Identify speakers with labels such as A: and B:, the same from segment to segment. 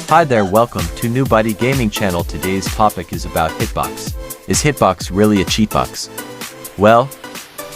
A: Hi there, welcome to New Buddy Gaming Channel. Today's topic is about Hitbox. Is Hitbox really a cheat box? Well,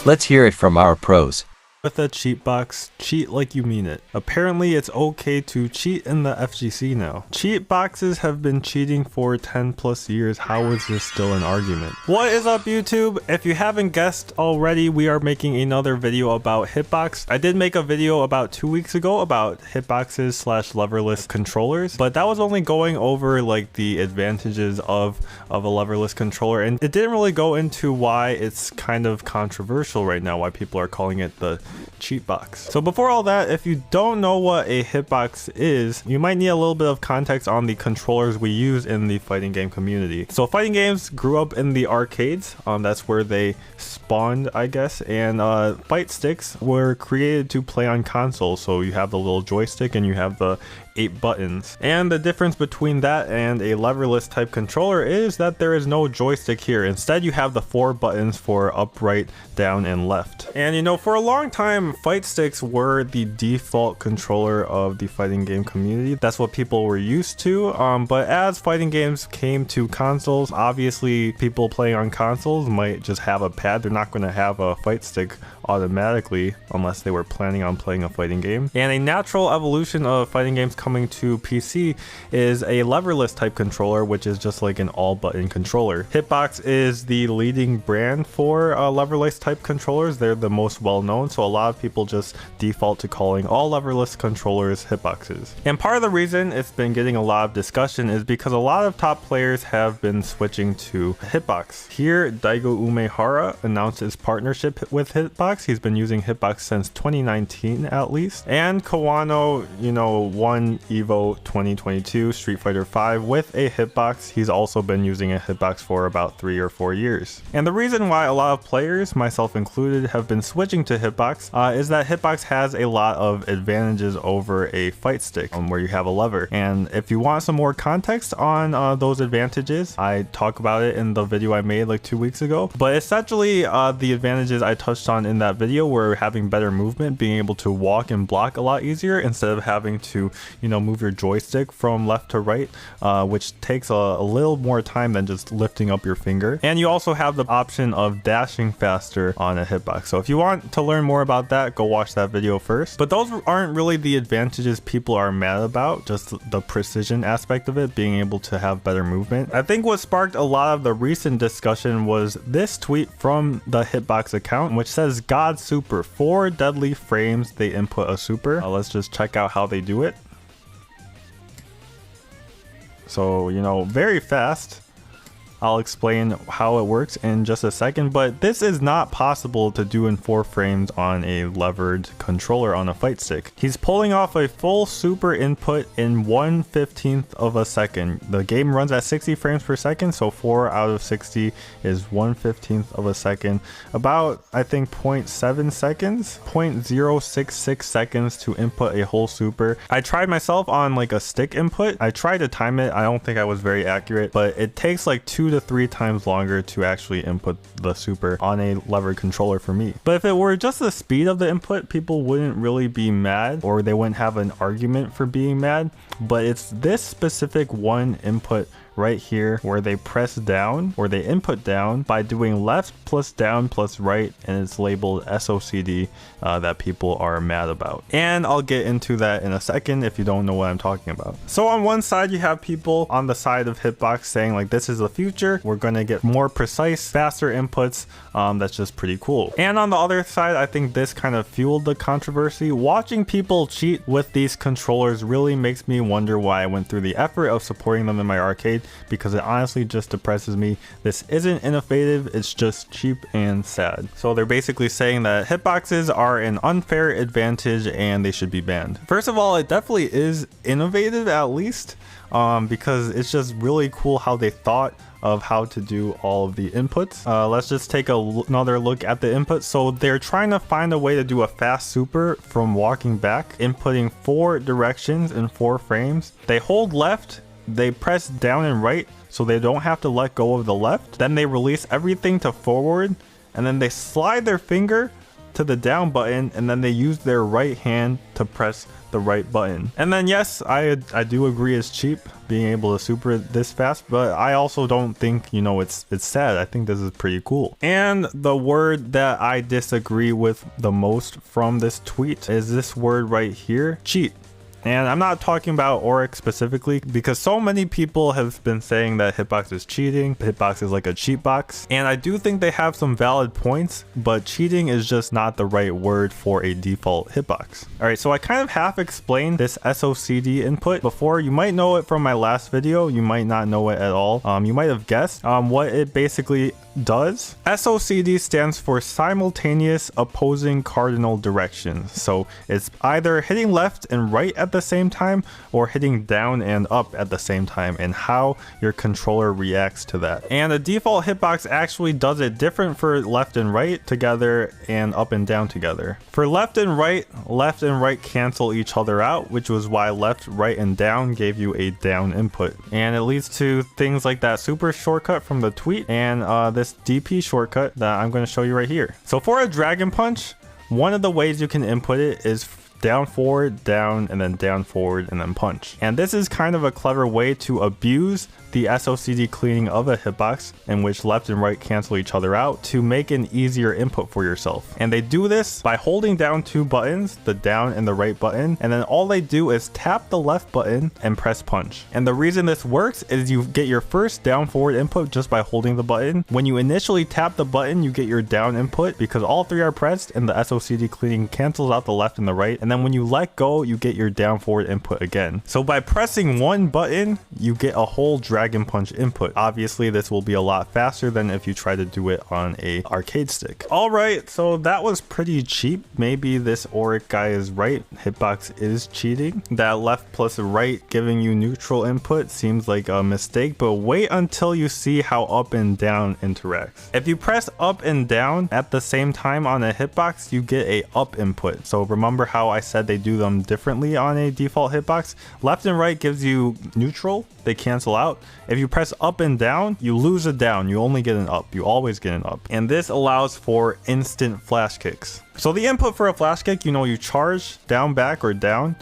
A: let's hear it from our pros.
B: With a cheat box, cheat like you mean it. Apparently it's okay to cheat in the FGC now. Cheat boxes have been cheating for 10 plus years. How is this still an argument? What is up, YouTube? If you haven't guessed already, we are making another video about Hitbox. I did make a video about 2 weeks ago about Hitboxes / leverless controllers, but that was only going over like the advantages of a leverless controller, and it didn't really go into why it's kind of controversial right now, why people are calling it the cheat box. So before all that, if you don't know what a hitbox is, you might need a little bit of context on the controllers we use in the fighting game community. So fighting games grew up in the arcades, that's where they spawned, I guess, and fight sticks were created to play on consoles. So you have the little joystick and you have the 8 buttons, and the difference between that and a leverless type controller is that there is no joystick here. Instead, you have the 4 buttons for up, right, down, and left. And you know, for a long time, fight sticks were the default controller of the fighting game community. That's what people were used to, but as fighting games came to consoles, obviously people playing on consoles might just have a pad. They're not going to have a fight stick automatically unless they were planning on playing a fighting game. And a natural evolution of fighting games coming to PC is a leverless type controller, which is just like an all button controller. Hitbox is the leading brand for leverless type controllers. They're the most well known, so a lot of people just default to calling all leverless controllers hitboxes. And part of the reason it's been getting a lot of discussion is because a lot of top players have been switching to Hitbox. Here, Daigo Umehara announced his partnership with Hitbox. He's been using Hitbox since 2019 at least. And Kawano, you know, won Evo 2022 Street Fighter V with a Hitbox. He's also been using a Hitbox for about 3 or 4 years. And the reason why a lot of players, myself included, have been switching to Hitbox is that Hitbox has a lot of advantages over a fight stick where you have a lever. And if you want some more context on those advantages, I talk about it in the video I made like 2 weeks ago. But essentially the advantages I touched on in that video were having better movement, being able to walk and block a lot easier instead of having to, you know, move your joystick from left to right, which takes a little more time than just lifting up your finger. And you also have the option of dashing faster on a hitbox. So if you want to learn more about that, go watch that video first. But those aren't really the advantages people are mad about, just the precision aspect of it, being able to have better movement. I think what sparked a lot of the recent discussion was this tweet from the Hitbox account, which says, "God Super, 4 deadly frames they input a super." Let's just check out how they do it. So, you know, very fast. I'll explain how it works in just a second, but this is not possible to do in 4 frames on a levered controller on a fight stick. He's pulling off a full super input in 1/15 of a second. The game runs at 60 frames per second, so 4 out of 60 is 1/15 of a second. About, I think, 0.7 seconds, 0.066 seconds to input a whole super. I tried myself on like a stick input. I tried to time it. I don't think I was very accurate, but it takes like 2 to 3 times longer to actually input the super on a levered controller for me. But if it were just the speed of the input, people wouldn't really be mad, or they wouldn't have an argument for being mad. But it's this specific one input right here where they press down, or they input down by doing left plus down plus right, and it's labeled SOCD, that people are mad about. And I'll get into that in a second if you don't know what I'm talking about. So on one side, you have people on the side of Hitbox saying like, this is the future, we're gonna get more precise, faster inputs, that's just pretty cool. And on the other side, I think this kind of fueled the controversy. Watching people cheat with these controllers really makes me wonder why I went through the effort of supporting them in my arcade, because it honestly just depresses me. This isn't innovative, it's just cheap and sad. So they're basically saying that hitboxes are an unfair advantage and they should be banned. First of all, it definitely is innovative, at least, because it's just really cool how they thought of how to do all of the inputs. Let's just take another look at the inputs. So they're trying to find a way to do a fast super from walking back, inputting 4 directions in 4 frames. They hold left, they press down and right, so they don't have to let go of the left. Then they release everything to forward, and then they slide their finger to the down button, and then they use their right hand to press the right button. And then yes, I do agree it's cheap being able to super this fast, but I also don't think, you know, it's sad. I think this is pretty cool. And the word that I disagree with the most from this tweet is this word right here, cheat. And I'm not talking about Auric specifically, because so many people have been saying that Hitbox is cheating. Hitbox is like a cheat box. And I do think they have some valid points, but cheating is just not the right word for a default Hitbox. All right, so I kind of half explained this SOCD input before. You might know it from my last video. You might not know it at all. You might have guessed what it basically does. SOCD stands for simultaneous opposing cardinal directions. So it's either hitting left and right at the same time or hitting down and up at the same time, and how your controller reacts to that. And the default Hitbox actually does it different for left and right together and up and down together. For left and right cancel each other out, which was why left, right, and down gave you a down input. And it leads to things like that super shortcut from the tweet and this DP shortcut that I'm going to show you right here. So for a dragon punch, one of the ways you can input it is down, forward, down, and then down, forward, and then punch. And this is kind of a clever way to abuse the SOCD cleaning of a hitbox, in which left and right cancel each other out, to make an easier input for yourself. And they do this by holding down two buttons, the down and the right button, and then all they do is tap the left button and press punch. And the reason this works is you get your first down forward input just by holding the button. When you initially tap the button, you get your down input because all three are pressed, and the SOCD cleaning cancels out the left and the right. And then when you let go, you get your down forward input again. So by pressing one button, you get a whole dragon punch input. Obviously, this will be a lot faster than if you try to do it on a arcade stick. All right, so that was pretty cheap. Maybe this Auric guy is right. Hitbox is cheating. That left plus right giving you neutral input seems like a mistake, but wait until you see how up and down interacts. If you press up and down at the same time on a hitbox, you get a up input. So remember how I said they do them differently on a default hitbox? Left and right gives you neutral. They cancel out. If you press up and down, you lose a down. You only get an up. You always get an up. And this allows for instant flash kicks. So the input for a flash kick, you know, you charge down, back, or down,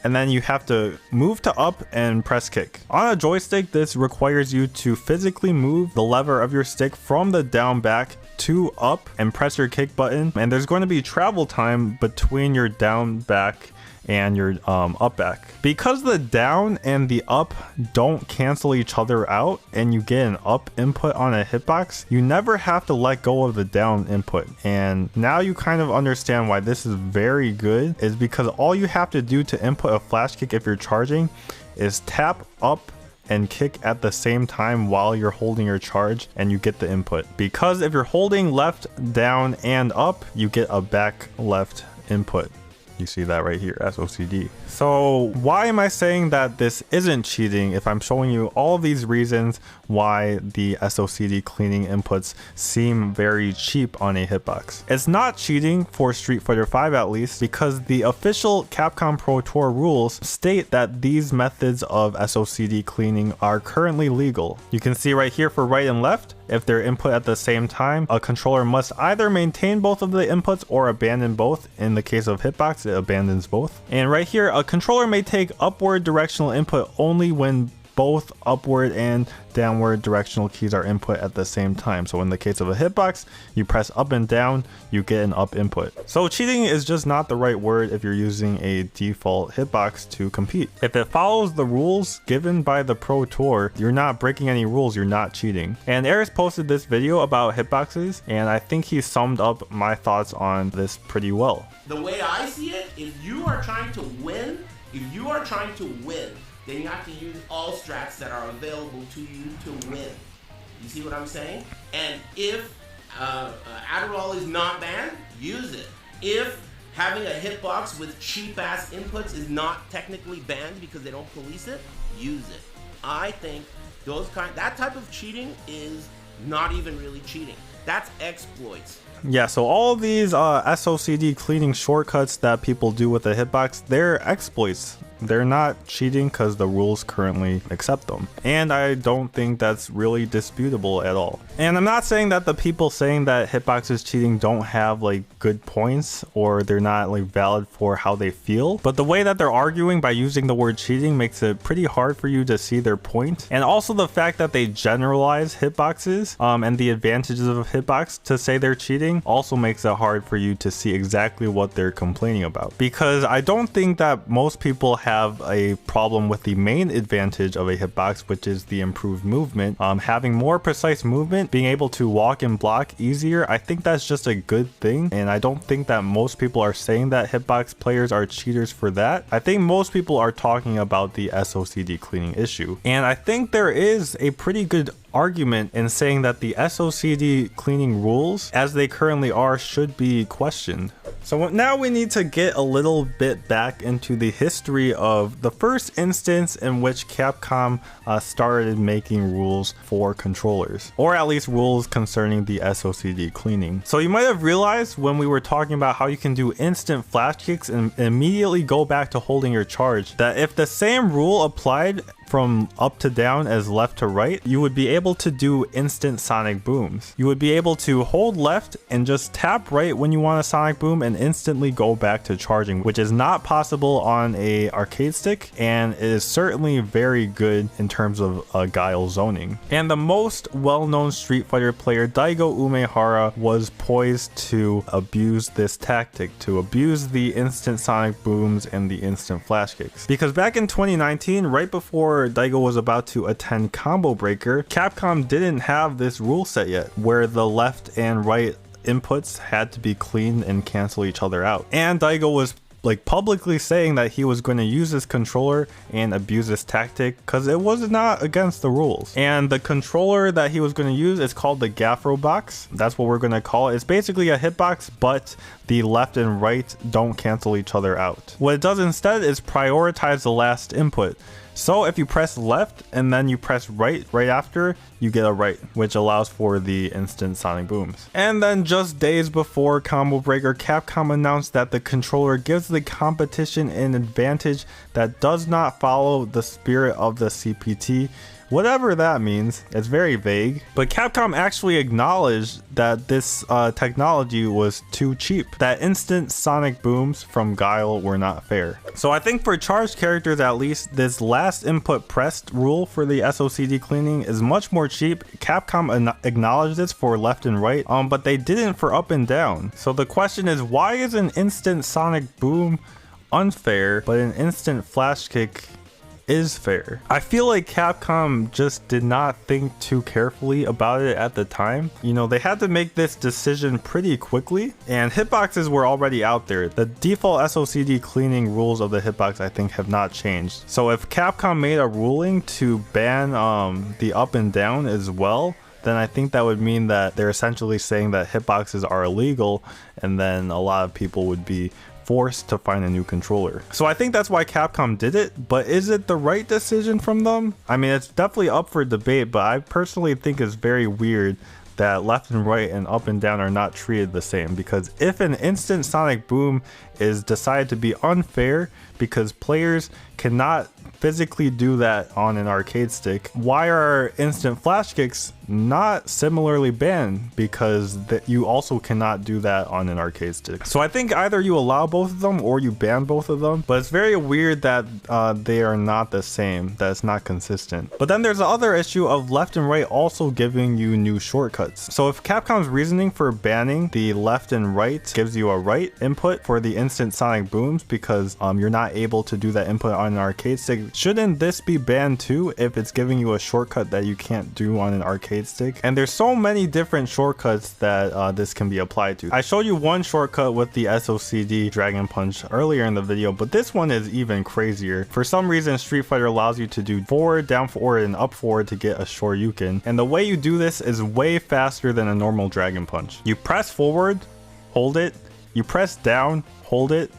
B: and then you have to move to up and press kick. On a joystick, this requires you to physically move the lever of your stick from the down back to up and press your kick button. And there's going to be travel time between your down back and your up back. Because the down and the up don't cancel each other out and you get an up input on a hitbox, you never have to let go of the down input. And now you kind of understand why this is very good, is because all you have to do to input a flash kick if you're charging is tap up and kick at the same time while you're holding your charge, and you get the input. Because if you're holding left, down, and up, you get a back left input. You see that right here, SOCD. So why am I saying that this isn't cheating if I'm showing you all these reasons why the SOCD cleaning inputs seem very cheap on a hitbox? It's not cheating for Street Fighter V at least, because the official Capcom Pro Tour rules state that these methods of SOCD cleaning are currently legal. You can see right here for right and left, if they're input at the same time, a controller must either maintain both of the inputs or abandon both. In the case of hitbox, it abandons both. And right here, a controller may take upward directional input only when both upward and downward directional keys are input at the same time. So in the case of a hitbox, you press up and down, you get an up input. So cheating is just not the right word if you're using a default hitbox to compete. If it follows the rules given by the Pro Tour, you're not breaking any rules, you're not cheating. And Eris posted this video about hitboxes, and I think he summed up my thoughts on this pretty well.
C: The way I see it, if you are trying to win, then you have to use all strats that are available to you to win. You see what I'm saying? And if Adderall is not banned, use it. If having a hitbox with cheap ass inputs is not technically banned because they don't police it, use it. I think that type of cheating is not even really cheating. That's exploits.
B: Yeah, so all of these SOCD cleaning shortcuts that people do with a hitbox, they're exploits. They're not cheating because the rules currently accept them. And I don't think that's really disputable at all. And I'm not saying that the people saying that Hitbox is cheating don't have like good points or they're not like valid for how they feel, but the way that they're arguing by using the word cheating makes it pretty hard for you to see their point. And also the fact that they generalize hitboxes and the advantages of hitbox to say they're cheating also makes it hard for you to see exactly what they're complaining about, because I don't think that most people have a problem with the main advantage of a hitbox, which is the improved movement. Having more precise movement, being able to walk and block easier, I think that's just a good thing, and I don't think that most people are saying that hitbox players are cheaters for that. I think most people are talking about the SOCD cleaning issue, and I think there is a pretty good argument in saying that the SOCD cleaning rules as they currently are should be questioned. So now we need to get a little bit back into the history of the first instance in which Capcom started making rules for controllers, or at least rules concerning the SOCD cleaning. So you might have realized when we were talking about how you can do instant flash kicks and immediately go back to holding your charge, that if the same rule applied from up to down as left to right, you would be able to do instant sonic booms. You would be able to hold left and just tap right when you want a sonic boom and instantly go back to charging, which is not possible on a arcade stick, and it is certainly very good in terms of guile zoning. And the most well-known Street Fighter player, Daigo Umehara, was poised to abuse this tactic, to abuse the instant sonic booms and the instant flash kicks. Because back in 2019, right before Daigo was about to attend Combo Breaker, Capcom didn't have this rule set yet, where the left and right inputs had to be clean and cancel each other out. And Daigo was like publicly saying that he was going to use this controller and abuse this tactic because it was not against the rules. And the controller that he was going to use is called the Gaffro box. That's what we're going to call it. It's basically a hitbox, but the left and right don't cancel each other out. What it does instead is prioritize the last input. So if you press left and then you press right after, you get a right, which allows for the instant sonic booms. And then just days before Combo Breaker, Capcom announced that the controller gives the competition an advantage that does not follow the spirit of the CPT. Whatever that means, it's very vague, but Capcom actually acknowledged that this technology was too cheap, that instant sonic booms from Guile were not fair. So I think for charged characters at least, this last input pressed rule for the SOCD cleaning is much more cheap. Capcom acknowledged this for left and right, but they didn't for up and down. So the question is, why is an instant sonic boom unfair, but an instant flash kick is fair? I feel like Capcom just did not think too carefully about it at the time. You know, they had to make this decision pretty quickly, and hitboxes were already out there. The default SOCD cleaning rules of the hitbox I think have not changed. So if Capcom made a ruling to ban the up and down as well, then I think that would mean that they're essentially saying that hitboxes are illegal, and then a lot of people would be forced to find a new controller. So I think that's why Capcom did it, but is it the right decision from them? I mean, it's definitely up for debate, but I personally think it's very weird that left and right and up and down are not treated the same, because if an instant sonic boom is decided to be unfair because players cannot physically do that on an arcade stick, why are instant flash kicks not similarly banned? Because you also cannot do that on an arcade stick. So I think either you allow both of them or you ban both of them, but it's very weird that they are not the same, that it's not consistent. But then there's the other issue of left and right also giving you new shortcuts. So if Capcom's reasoning for banning the left and right gives you a right input for the instant sonic booms because you're not able to do that input on an arcade stick, shouldn't this be banned too if it's giving you a shortcut that you can't do on an arcade stick? And there's so many different shortcuts that this can be applied to. I showed you one shortcut with the SOCD Dragon Punch earlier in the video, but this one is even crazier. For some reason, Street Fighter allows you to do forward, down forward, and up forward to get a Shoryuken. And the way you do this is way faster than a normal Dragon Punch. You press forward, hold it, you press down, hold it,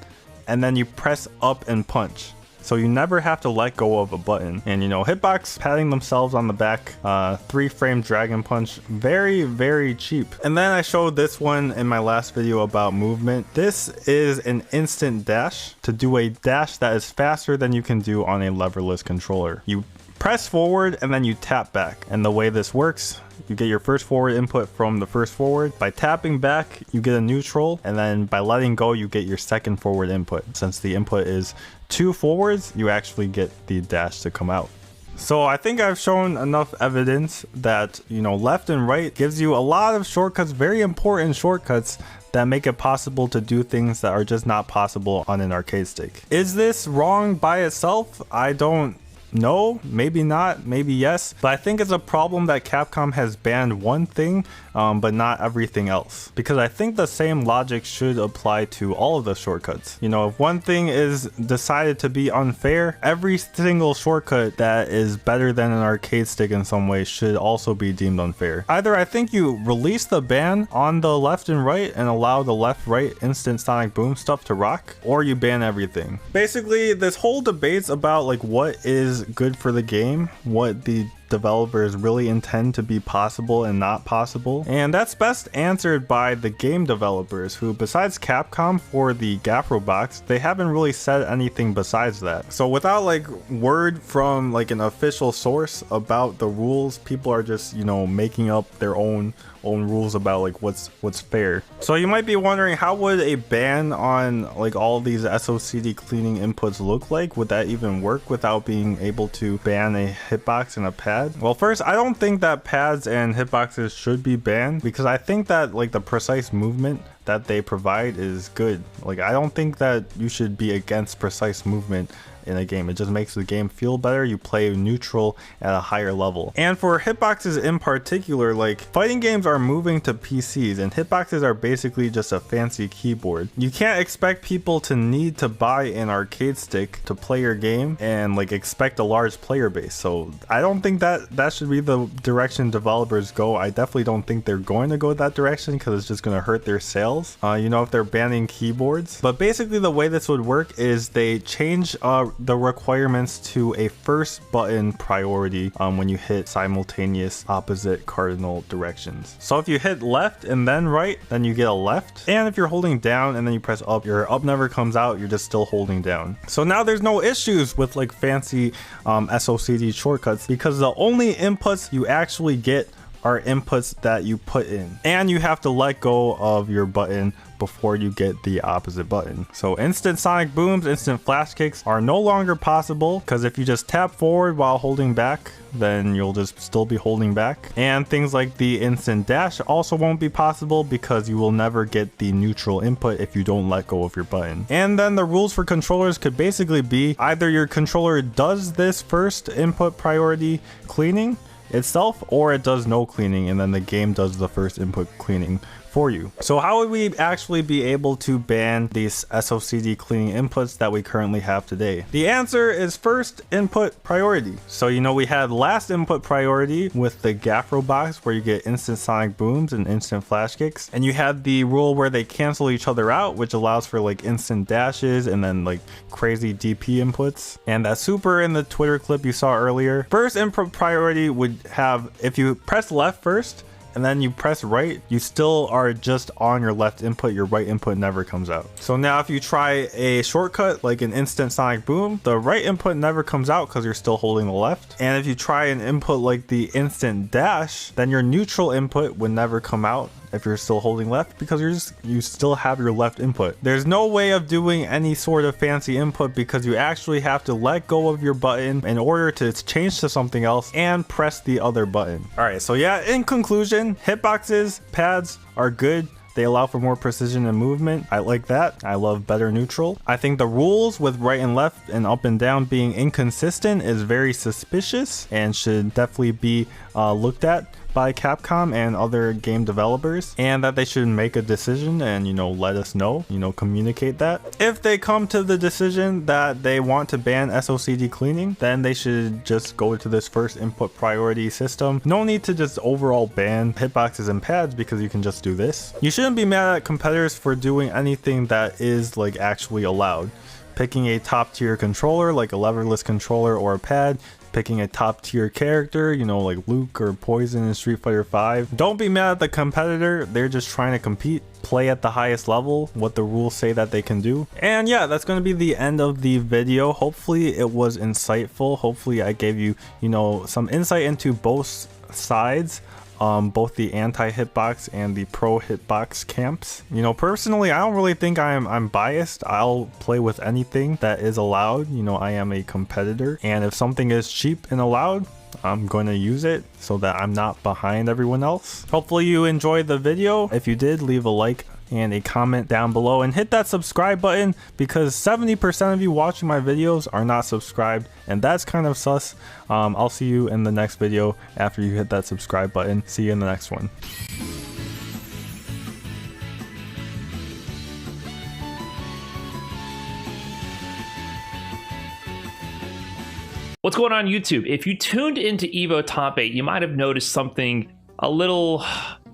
B: and then you press up and punch. so you never have to let go of a button. And you know, Hitbox patting themselves on the back, 3-frame dragon punch, very cheap. And then I showed this one in my last video about movement. This is an instant dash to do a dash that is faster than you can do on a leverless controller. You press forward and then you tap back. And the way this works, you get your first forward input from the first forward. By tapping back, you get a neutral, and then by letting go, you get your second forward input. Since the input is 2 forwards, you actually get the dash to come out. So I think I've shown enough evidence that, you know, left and right gives you a lot of shortcuts, very important shortcuts that make it possible to do things that are just not possible on an arcade stick. Is this wrong by itself? I don't know, maybe not, maybe yes, but I think it's a problem that Capcom has banned one thing, but not everything else, because I think the same logic should apply to all of the shortcuts. You know, if one thing is decided to be unfair, every single shortcut that is better than an arcade stick in some way should also be deemed unfair. Either I think you release the ban on the left and right and allow the left-right instant sonic boom stuff to rock, or you ban everything. Basically, this whole debate's about like what is good for the game, what the developers really intend to be possible and not possible, and that's best answered by the game developers, who besides Capcom for the Gafro box, they haven't really said anything besides that. So without like word from like an official source about the rules, people are just, you know, making up their own rules about like what's fair. So you might be wondering, how would a ban on like all these SOCD cleaning inputs look like? Would that even work without being able to ban a hitbox and a pad? Well, first, I don't think that pads and hitboxes should be banned, because I think that like the precise movement that they provide is good. Like, I don't think that you should be against precise movement in a game. It just makes the game feel better. You play neutral at a higher level. And for hitboxes in particular, like fighting games are moving to PCs, and hitboxes are basically just a fancy keyboard. You can't expect people to need to buy an arcade stick to play your game and like expect a large player base. So I don't think that should be the direction developers go. I definitely don't think they're going to go that direction, because it's just going to hurt their sales. You know, if they're banning keyboards. But basically the way this would work is they change the requirements to a first button priority when you hit simultaneous opposite cardinal directions. So if you hit left and then right, then you get a left. And if you're holding down and then you press up, your up never comes out, you're just still holding down. So now there's no issues with like fancy SOCD shortcuts, because the only inputs you actually get are inputs that you put in, and you have to let go of your button before you get the opposite button. So instant sonic booms, instant flash kicks are no longer possible, because if you just tap forward while holding back, then you'll just still be holding back. And things like the instant dash also won't be possible, because you will never get the neutral input if you don't let go of your button. And then the rules for controllers could basically be either your controller does this first input priority cleaning itself, or it does no cleaning and then the game does the first input cleaning for you. So how would we actually be able to ban these SOCD cleaning inputs that we currently have today? The answer is first input priority. So, you know, we had last input priority with the Gafro box, where you get instant sonic booms and instant flash kicks, and you had the rule where they cancel each other out, which allows for like instant dashes and then like crazy DP inputs. And that super in the Twitter clip you saw earlier, first input priority would have, if you press left first and then you press right, you still are just on your left input, your right input never comes out. So now if you try a shortcut like an instant sonic boom, the right input never comes out because you're still holding the left. And if you try an input like the instant dash, then your neutral input would never come out if you're still holding left, because you still have your left input. There's no way of doing any sort of fancy input, because you actually have to let go of your button in order to change to something else and press the other button. All right, so yeah, in conclusion, hitboxes, pads are good. They allow for more precision and movement. I like that. I love better neutral. I think the rules with right and left and up and down being inconsistent is very suspicious and should definitely be looked at by Capcom and other game developers, and that they should make a decision and, you know, let us know, you know, communicate that. If they come to the decision that they want to ban SOCD cleaning, then they should just go to this first input priority system. No need to just overall ban hitboxes and pads, because you can just do this. You shouldn't be mad at competitors for doing anything that is like actually allowed, picking a top tier controller like a leverless controller or a pad, picking a top tier character, you know, like Luke or Poison in Street Fighter V. Don't be mad at the competitor, they're just trying to compete, play at the highest level, what the rules say that they can do. And yeah, that's going to be the end of the video. Hopefully it was insightful. Hopefully I gave you, you know, some insight into both sides. Both the anti-hitbox and the pro-hitbox camps. You know, personally, I don't really think I'm biased. I'll play with anything that is allowed. You know, I am a competitor, and if something is cheap and allowed, I'm going to use it so that I'm not behind everyone else. Hopefully you enjoyed the video. If you did, leave a like and a comment down below, and hit that subscribe button, because 70% of you watching my videos are not subscribed, and that's kind of sus. I'll see you in the next video after you hit that subscribe button. See you in the next one.
D: What's going on YouTube? If you tuned into Evo Top 8, you might have noticed something a little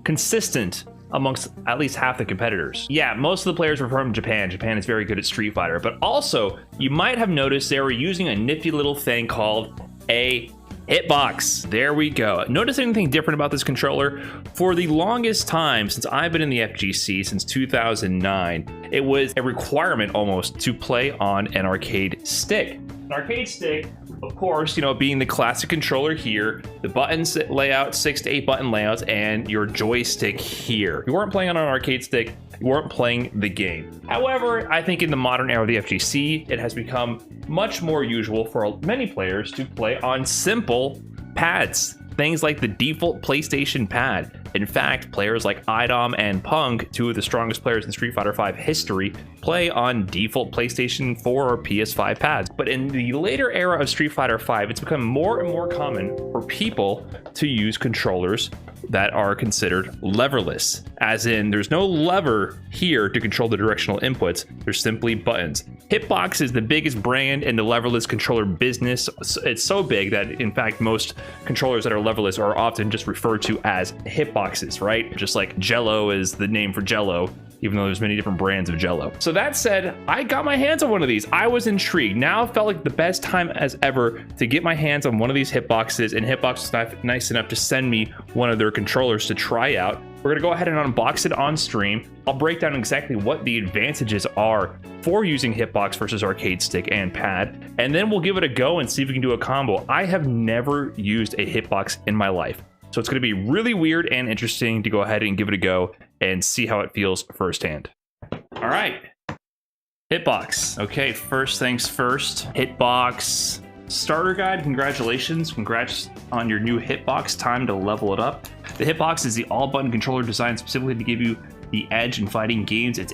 D: consistent amongst at least half the competitors. Yeah, most of the players were from Japan. Japan is very good at Street Fighter, but also you might have noticed they were using a nifty little thing called a Hitbox. There we go. Notice anything different about this controller? For the longest time, since I've been in the FGC since 2009, it was a requirement almost to play on an arcade stick. An arcade stick, of course, you know, being the classic controller here, the buttons layout, 6 to 8 button layouts, and your joystick here. If you weren't playing on an arcade stick, you weren't playing the game. However, I think in the modern era of the FGC, it has become much more usual for many players to play on simple pads. Things like the default PlayStation pad. In fact, players like Idom and Punk, two of the strongest players in Street Fighter V history, play on default PlayStation 4 or PS5 pads. But in the later era of Street Fighter V, it's become more and more common for people to use controllers that are considered leverless, as in there's no lever here to control the directional inputs, there's simply buttons. Hitbox is the biggest brand in the leverless controller business. It's so big that in fact most controllers that are leverless are often just referred to as hitboxes, right? Just like Jello is the name for Jello, even though there's many different brands of Jello. So that said, I got my hands on one of these. I was intrigued. Now it felt like the best time as ever to get my hands on one of these hitboxes, and Hitbox was nice enough to send me one of their controllers to try out. We're gonna go ahead and unbox it on stream. I'll break down exactly what the advantages are for using Hitbox versus arcade stick and pad, and then we'll give it a go and see if we can do a combo. I have never used a Hitbox in my life, so it's gonna be really weird and interesting to go ahead and give it a go and see how it feels firsthand. All right, Hitbox. Okay, first things first, Hitbox starter guide. Congratulations, congrats on your new Hitbox. Time to level it up. The Hitbox is the all-button controller designed specifically to give you the edge in fighting games. Its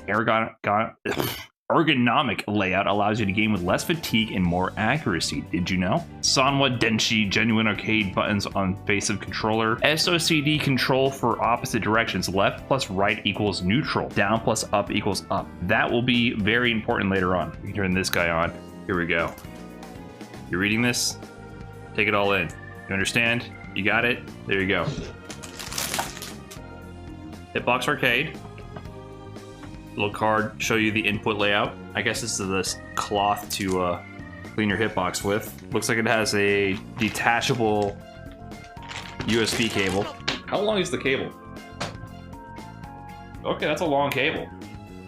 D: ergonomic layout allows you to game with less fatigue and more accuracy. Did you know? Sanwa Denshi genuine arcade buttons on face of controller. SOCD control for opposite directions. Left plus right equals neutral. Down plus up equals up. That will be very important later on. You can turn this guy on. Here we go. You're reading this? Take it all in. You understand? You got it? There you go. Hitbox Arcade. Little card, show you the input layout. I guess this is this cloth to clean your Hitbox with. Looks like it has a detachable USB cable. How long is the cable? Okay, that's a long cable.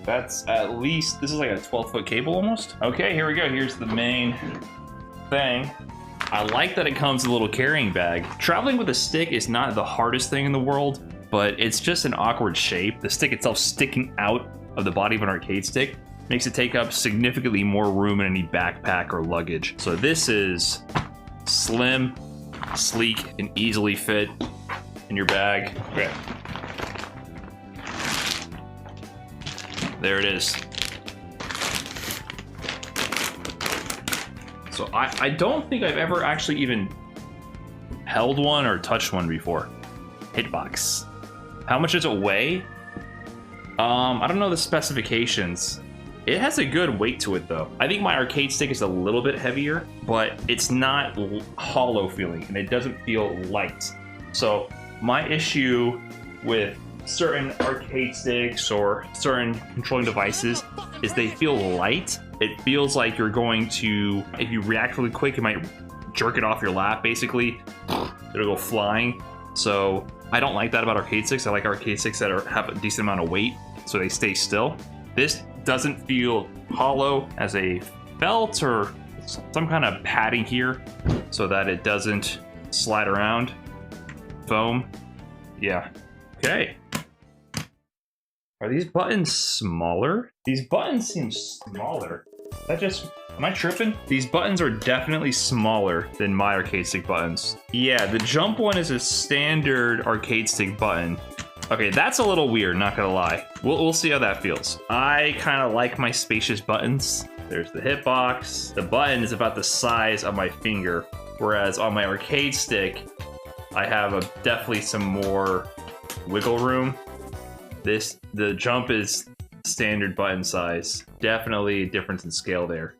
D: That's at least, this is like a 12-foot cable almost. Okay, here we go. Here's the main thing. I like that it comes with a little carrying bag. Traveling with a stick is not the hardest thing in the world, but it's just an awkward shape. The stick itself sticking out of the body of an arcade stick makes it take up significantly more room in any backpack or luggage. So this is slim, sleek, and easily fit in your bag. Okay. There it is. So I don't think I've ever actually even held one or touched one before. Hitbox. How much does it weigh? I don't know the specifications. It has a good weight to it though. I think my arcade stick is a little bit heavier, but it's not hollow feeling and it doesn't feel light. So my issue with certain arcade sticks or certain controlling devices is they feel light. It feels like you're going to, if you react really quick, it might jerk it off your lap, basically. It'll go flying. So I don't like that about arcade sticks. I like arcade sticks that have a decent amount of weight, so they stay still. This doesn't feel hollow as a felt or some kind of padding here so that it doesn't slide around. Foam. Yeah. Okay. Are these buttons smaller? These buttons seem smaller. Am I tripping? These buttons are definitely smaller than my arcade stick buttons. Yeah, the jump one is a standard arcade stick button. Okay, that's a little weird, not gonna lie. We'll see how that feels. I kind of like my spacious buttons. There's the hitbox. The button is about the size of my finger, whereas on my arcade stick, I have definitely some more wiggle room. The jump is standard button size. Definitely a difference in scale there.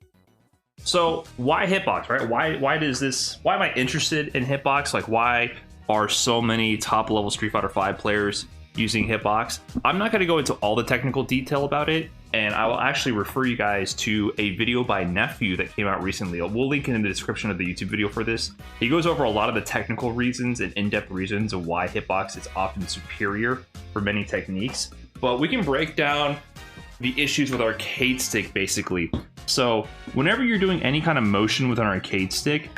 D: So why Hitbox, right? Why am I interested in Hitbox? Like, why are so many top level Street Fighter V players using Hitbox? I'm not going to go into all the technical detail about it, and I will actually refer you guys to a video by Nephew that came out recently. We'll link it in the description of the YouTube video for this. He goes over a lot of the technical reasons and in-depth reasons of why Hitbox is often superior for many techniques. But we can break down the issues with arcade stick, basically. So whenever you're doing any kind of motion with an arcade stick,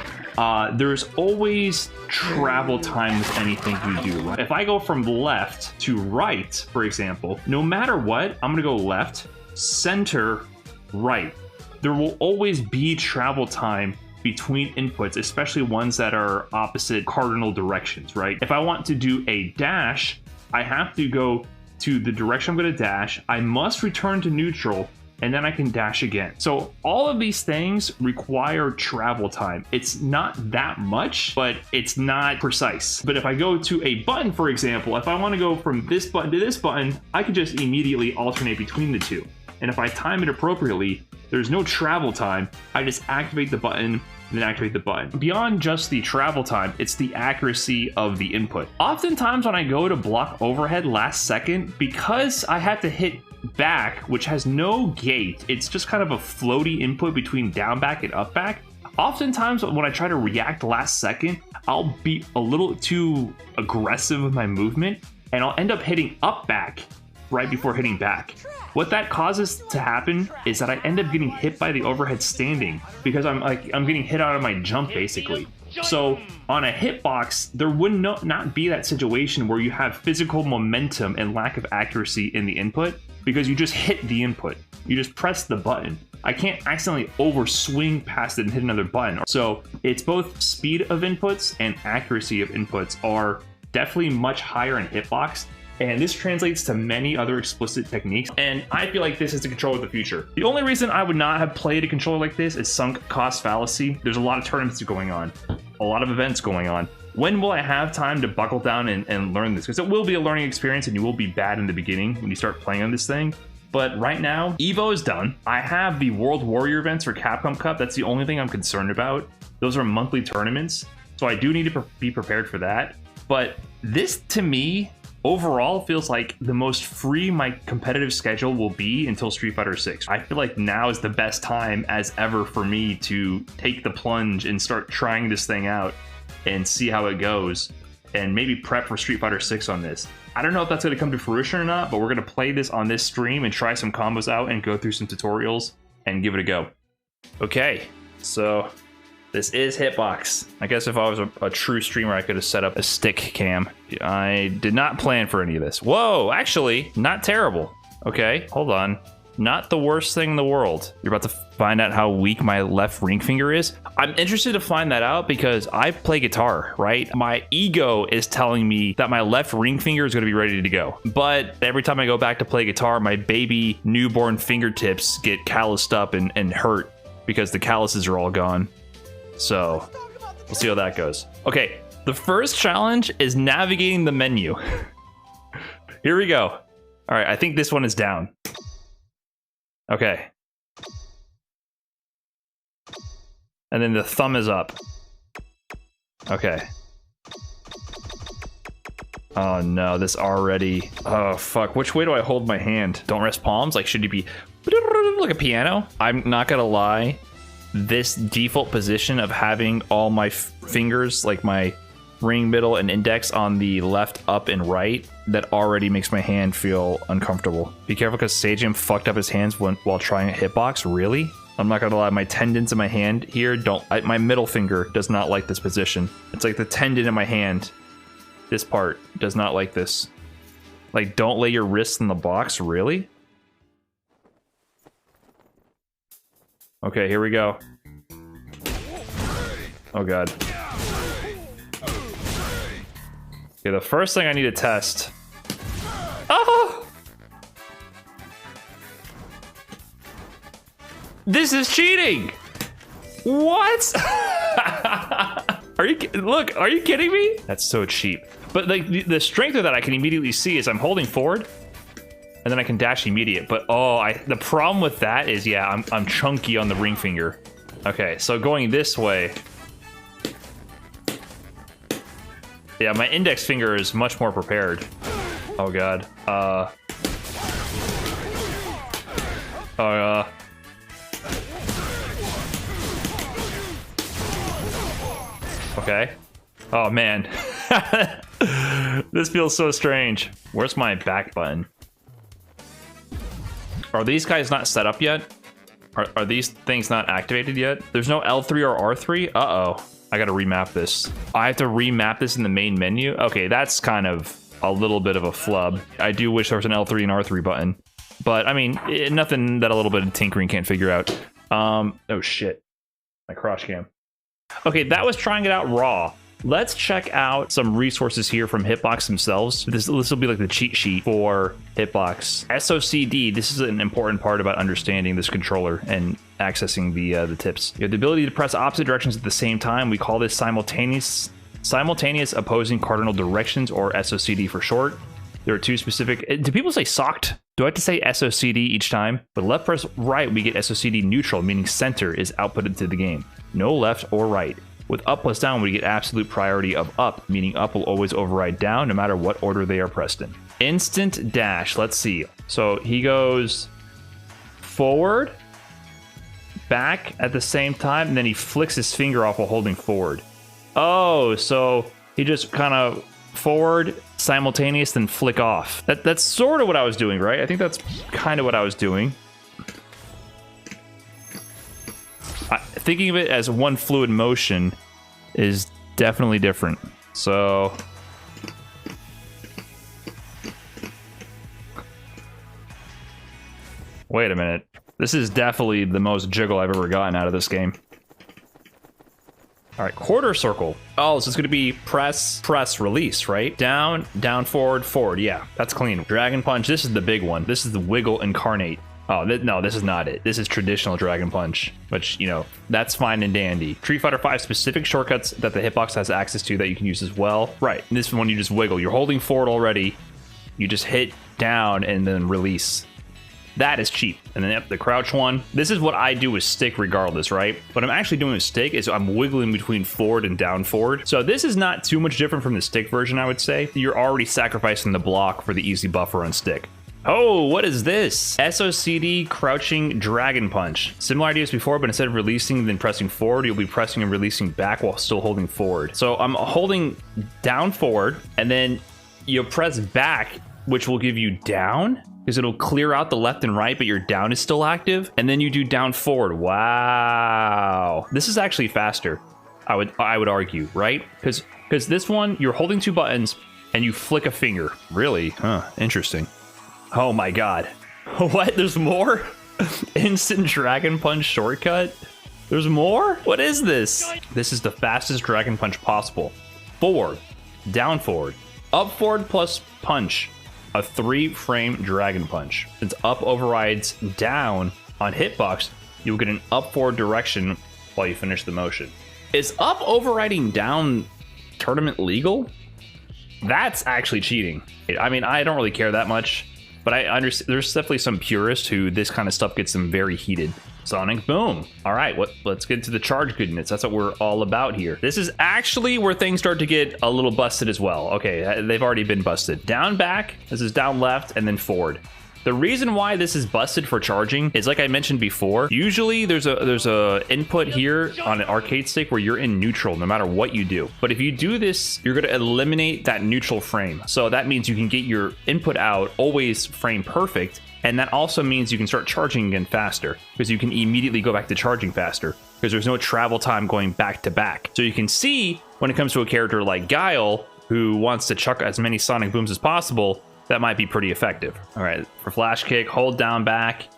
D: there's always travel time with anything you do. If I go from left to right, for example, no matter what, I'm gonna go left, center, right. There will always be travel time between inputs, especially ones that are opposite cardinal directions, right? If I want to do a dash, I have to go to the direction I'm gonna dash. I must return to neutral, and then I can dash again. So all of these things require travel time. It's not that much, but it's not precise. But if I go to a button, for example, if I wanna go from this button to this button, I can just immediately alternate between the two. And if I time it appropriately, there's no travel time. I just activate the button, then activate the button. Beyond just the travel time, it's the accuracy of the input. Oftentimes when I go to block overhead last second, because I had to hit back, which has no gate, it's just kind of a floaty input between down back and up back. Oftentimes when I try to react last second, I'll be a little too aggressive with my movement and I'll end up hitting up back right before hitting back. What that causes to happen is that I end up getting hit by the overhead standing because I'm getting hit out of my jump, basically. So on a hitbox, there would not be that situation where you have physical momentum and lack of accuracy in the input because you just hit the input. You just press the button. I can't accidentally overswing past it and hit another button. So it's both speed of inputs and accuracy of inputs are definitely much higher in hitbox. And this translates to many other explicit techniques, and I feel like this is the controller of the future. The only reason I would not have played a controller like this is sunk cost fallacy. There's a lot of tournaments going on, a lot of events going on. When will I have time to buckle down and learn this? Because it will be a learning experience and you will be bad in the beginning when you start playing on this thing. But right now, Evo is done. I have the World Warrior events for Capcom Cup. That's the only thing I'm concerned about. Those are monthly tournaments, so I do need to be prepared for that. But this, to me, overall feels like the most free my competitive schedule will be until Street Fighter 6. I feel like now is the best time as ever for me to take the plunge and start trying this thing out and see how it goes and maybe prep for Street Fighter 6 on this. I don't know if that's going to come to fruition or not, but we're going to play this on this stream and try some combos out and go through some tutorials and give it a go. Okay, so this is Hitbox. I guess if I was a true streamer, I could have set up a stick cam. I did not plan for any of this. Whoa, actually, not terrible. Okay, hold on. Not the worst thing in the world. You're about to find out how weak my left ring finger is. I'm interested to find that out because I play guitar, right? My ego is telling me that my left ring finger is going to be ready to go. But every time I go back to play guitar, my baby newborn fingertips get calloused up and hurt because the calluses are all gone. So we'll see how that goes. Okay, the first challenge is navigating the menu. Here we go. All right, I think this one is down. Okay. And then the thumb is up. Okay. Oh no, this already. Oh fuck, which way do I hold my hand? Don't rest palms? Like, should you be like a piano? I'm not gonna lie. This default position of having all my fingers, like my ring, middle, and index on the left, up, and right, that already makes my hand feel uncomfortable. Be careful because Sajam fucked up his hands while trying a hitbox. Really? I'm not gonna lie, my tendons in my hand here my middle finger does not like this position. It's like the tendon in my hand. This part does not like this. Like, don't lay your wrists in the box, really? Okay, here we go. Oh god. Okay, the first thing I need to test. Oh! This is cheating! What? Are you kidding me? That's so cheap. But like the strength of that I can immediately see is I'm holding forward and then I can dash immediate. But the problem with that is, yeah, I'm chunky on the ring finger. Okay, so going this way. Yeah, my index finger is much more prepared. Oh god. Okay. Oh man. This feels so strange. Where's my back button? Are these guys not set up yet? Are these things not activated yet? There's no L3 or R3? Uh-oh. I gotta remap this. I have to remap this in the main menu? Okay, that's kind of a little bit of a flub. I do wish there was an L3 and R3 button. But, I mean, nothing that a little bit of tinkering can't figure out. Oh shit. My crotch cam. Okay, that was trying it out raw. Let's check out some resources here from Hitbox themselves. This will be like the cheat sheet for Hitbox. SOCD, this is an important part about understanding this controller and accessing the tips. You have the ability to press opposite directions at the same time. We call this simultaneous opposing cardinal directions, or SOCD for short. There are two specific... Do people say socked? Do I have to say SOCD each time? But left press right, we get SOCD neutral, meaning center is outputted to the game. No left or right. With up plus down, we get absolute priority of up, meaning up will always override down no matter what order they are pressed in. Instant dash, let's see. So he goes forward, back at the same time, and then he flicks his finger off while holding forward. Oh, so he just kind of forward, simultaneous, then flick off. That's sort of what I was doing, right? I think that's kind of what I was doing. Thinking of it as one fluid motion is definitely different. So wait a minute. This is definitely the most jiggle I've ever gotten out of this game. All right, quarter circle. Oh, so it's gonna be press, release, right? Down, forward, forward. Yeah, that's clean. Dragon punch, this is the big one. This is the wiggle incarnate. Oh, no, this is not it. This is traditional Dragon Punch, which, you know, that's fine and dandy. Street Fighter V specific shortcuts that the Hitbox has access to that you can use as well. Right, and this one you just wiggle. You're holding forward already. You just hit down and then release. That is cheap. And then the crouch one. This is what I do with stick regardless, right? What I'm actually doing with stick is I'm wiggling between forward and down forward. So this is not too much different from the stick version, I would say. You're already sacrificing the block for the easy buffer on stick. Oh, what is this? SOCD crouching dragon punch. Similar ideas before, but instead of releasing then pressing forward, you'll be pressing and releasing back while still holding forward. So I'm holding down forward, and then you press back, which will give you down, because it'll clear out the left and right, but your down is still active. And then you do down forward. Wow. This is actually faster, I would argue, right? Because this one, you're holding two buttons and you flick a finger. Really? Huh, interesting. Oh my god. What? There's more? Instant Dragon Punch shortcut? There's more? What is this? This is the fastest Dragon Punch possible. Forward, down forward, up forward plus punch. A 3-frame Dragon Punch. Since up overrides down on Hitbox, you'll get an up forward direction while you finish the motion. Is up overriding down tournament legal? That's actually cheating. I mean, I don't really care that much. But I understand there's definitely some purists who this kind of stuff gets them very heated. Sonic boom. All right, let's get to the charge goodness. That's what we're all about here. This is actually where things start to get a little busted as well. Okay, they've already been busted. Down back, this is down left, and then forward. The reason why this is busted for charging is, like I mentioned before, usually there's a input here on an arcade stick where you're in neutral no matter what you do. But if you do this, you're going to eliminate that neutral frame. So that means you can get your input out always frame perfect. And that also means you can start charging again faster because you can immediately go back to charging faster because there's no travel time going back to back. So you can see when it comes to a character like Guile, who wants to chuck as many Sonic booms as possible, that might be pretty effective. All right, for flash kick, hold down back,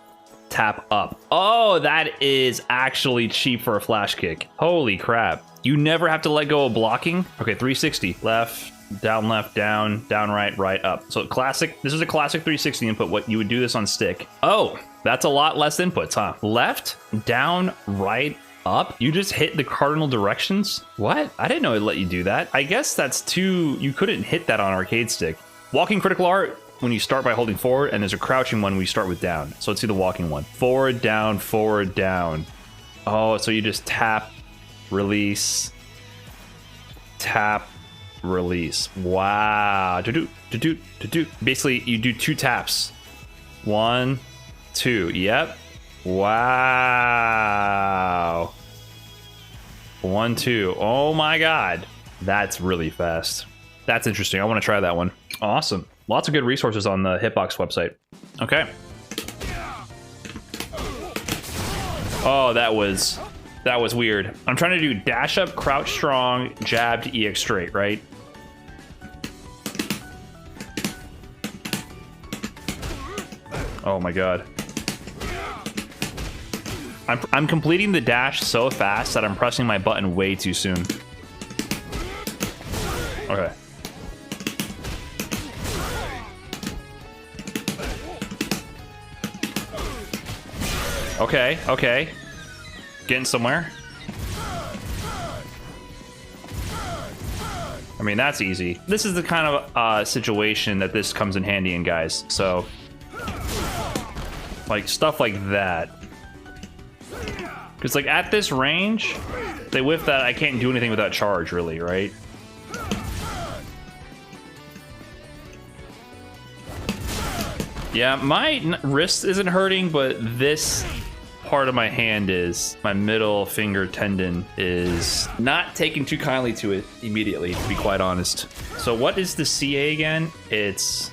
D: tap up. Oh, that is actually cheap for a flash kick. Holy crap. You never have to let go of blocking. Okay, 360, left, down, right, right, up. So classic, this is a classic 360 input. What you would do this on stick. Oh, that's a lot less inputs, huh? Left, down, right, up. You just hit the cardinal directions? What? I didn't know it'd let you do that. I guess that's too, you couldn't hit that on arcade stick. Walking critical art when you start by holding forward, and there's a crouching one when you start with down. So let's see the walking one. Forward, down, forward, down. Oh, so you just tap, release, tap, release. Wow. Do-do. Basically, you do 2 taps. 1, 2. Yep. Wow. 1, 2. Oh my God. That's really fast. That's interesting. I want to try that one. Awesome. Lots of good resources on the Hitbox website. Okay. Oh, that was weird. I'm trying to do dash up, crouch strong, jab to EX straight, right? Oh my God. I'm completing the dash so fast that I'm pressing my button way too soon. Okay. Okay. Getting somewhere. I mean, that's easy. This is the kind of situation that this comes in handy in, guys. So, like, stuff like that. Because, like, at this range, they whiff that, I can't do anything without charge, really, right? Yeah, my wrist isn't hurting, but this part of my hand is. My middle finger tendon is not taking too kindly to it immediately, to be quite honest. So what is the CA again? It's...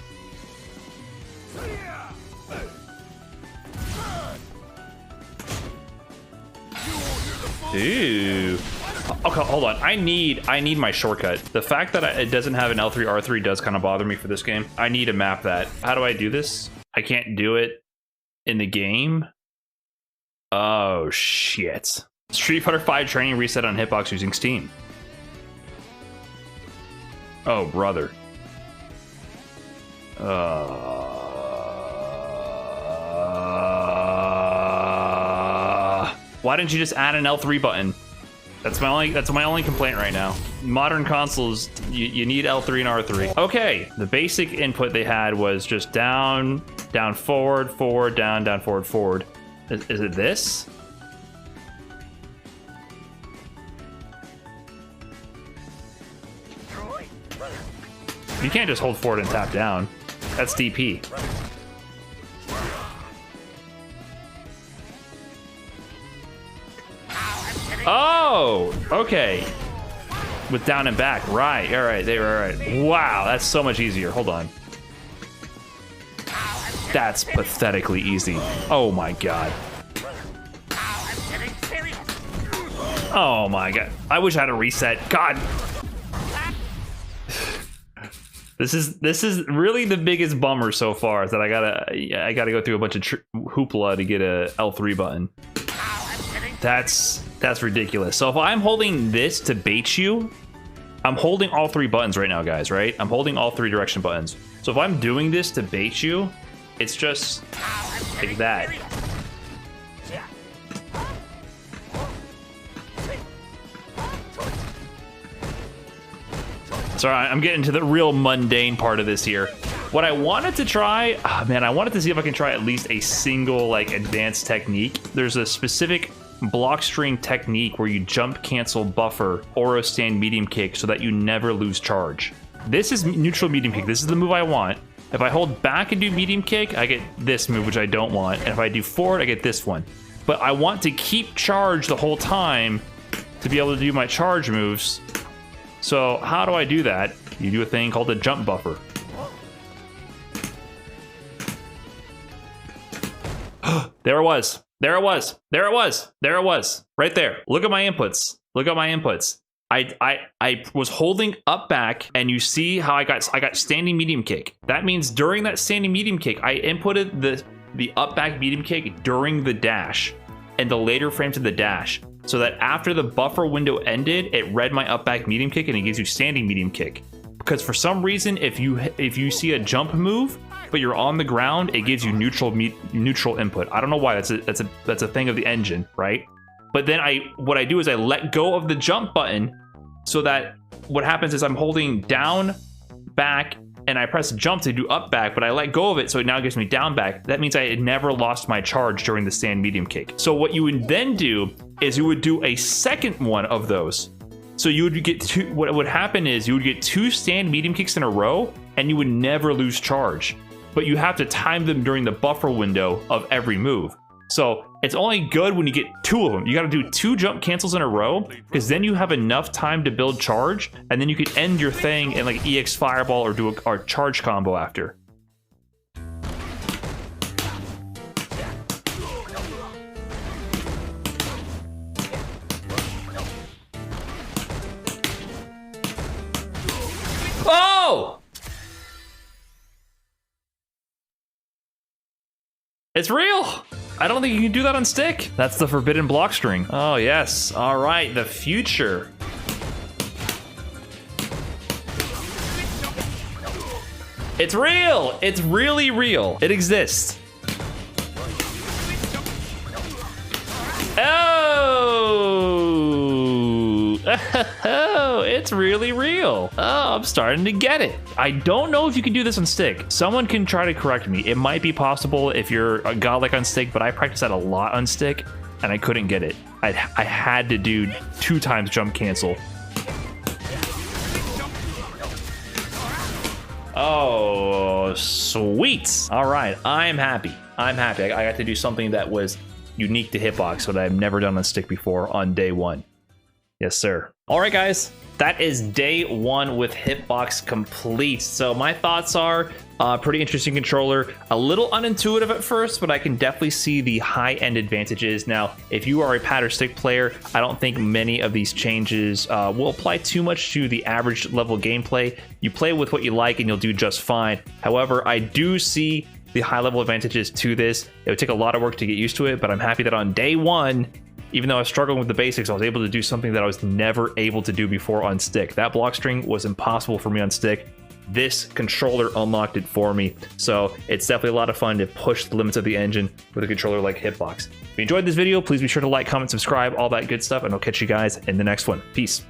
D: Ooh. Okay, hold on. I need my shortcut. The fact that it doesn't have an L3, R3 does kind of bother me for this game. I need to map that. How do I do this? I can't do it in the game. Oh, shit. Street Fighter V training reset on Hitbox using Steam. Oh, brother. Why didn't you just add an L3 button? That's my only complaint right now. Modern consoles, you need L3 and R3. Okay, the basic input they had was just down, down, forward, forward, down, down, forward, forward. Is it this? You can't just hold forward and tap down. That's DP. Oh, okay. With down and back, right? All right, they were all right. Wow, that's so much easier. Hold on. That's pathetically easy. Oh my god. Oh my god. I wish I had a reset. God. This is really the biggest bummer so far, is that I gotta go through a bunch of hoopla to get a L3 button. That's ridiculous. So if I'm holding this to bait you, I'm holding all 3 buttons right now, guys, right? I'm holding all 3 direction buttons. So if I'm doing this to bait you, it's just like that. Sorry, I'm getting to the real mundane part of this here. What I wanted to try, man, I wanted to see if I can try at least a single like advanced technique. There's a specific block string technique where you jump, cancel, buffer, Oro stand, medium kick so that you never lose charge. This is neutral medium kick. This is the move I want. If I hold back and do medium kick, I get this move, which I don't want. And if I do forward, I get this one. But I want to keep charge the whole time to be able to do my charge moves. So how do I do that? You do a thing called a jump buffer. There it was. There it was. There it was. There it was. Right there. Look at my inputs. Look at my inputs. I was holding up back, and you see how I got standing medium kick. That means during that standing medium kick, I inputted the up back medium kick during the dash and the later frames of the dash, so that after the buffer window ended, it read my up back medium kick and it gives you standing medium kick. Because for some reason, if you see a jump move but you're on the ground, it gives you neutral input. I don't know why. That's a thing of the engine, right? But then what I do is I let go of the jump button, so that what happens is I'm holding down, back, and I press jump to do up back, but I let go of it, so it now gives me down back. That means I had never lost my charge during the stand medium kick. So what you would then do is you would do a second one of those. So you would get two. What would happen is you would get 2 stand medium kicks in a row, and you would never lose charge. But you have to time them during the buffer window of every move. So it's only good when you get 2 of them. You got to do 2 jump cancels in a row, because then you have enough time to build charge, and then you can end your thing in like EX Fireball or do a charge combo after. Oh! It's real! I don't think you can do that on stick. That's the forbidden block string. Oh, yes. All right, the future. It's real! It's really real. It exists. Oh, it's really real. Oh, I'm starting to get it. I don't know if you can do this on stick. Someone can try to correct me. It might be possible if you're a godlike on stick, but I practiced that a lot on stick, and I couldn't get it. I had to do 2 times jump cancel. Oh, sweet. All right, I'm happy. I'm happy. I got to do something that was unique to Hitbox, what I've never done on stick before on day 1. Yes, sir. All right, guys, that is day 1 with Hitbox complete. So my thoughts are pretty interesting controller, a little unintuitive at first, but I can definitely see the high-end advantages. Now, if you are a pad or stick player, I don't think many of these changes will apply too much to the average level gameplay. You play with what you like and you'll do just fine. However, I do see the high-level advantages to this. It would take a lot of work to get used to it, but I'm happy that on day 1, even though I was struggling with the basics, I was able to do something that I was never able to do before on stick. That block string was impossible for me on stick. This controller unlocked it for me. So it's definitely a lot of fun to push the limits of the engine with a controller like Hitbox. If you enjoyed this video, please be sure to like, comment, subscribe, all that good stuff, and I'll catch you guys in the next one. Peace.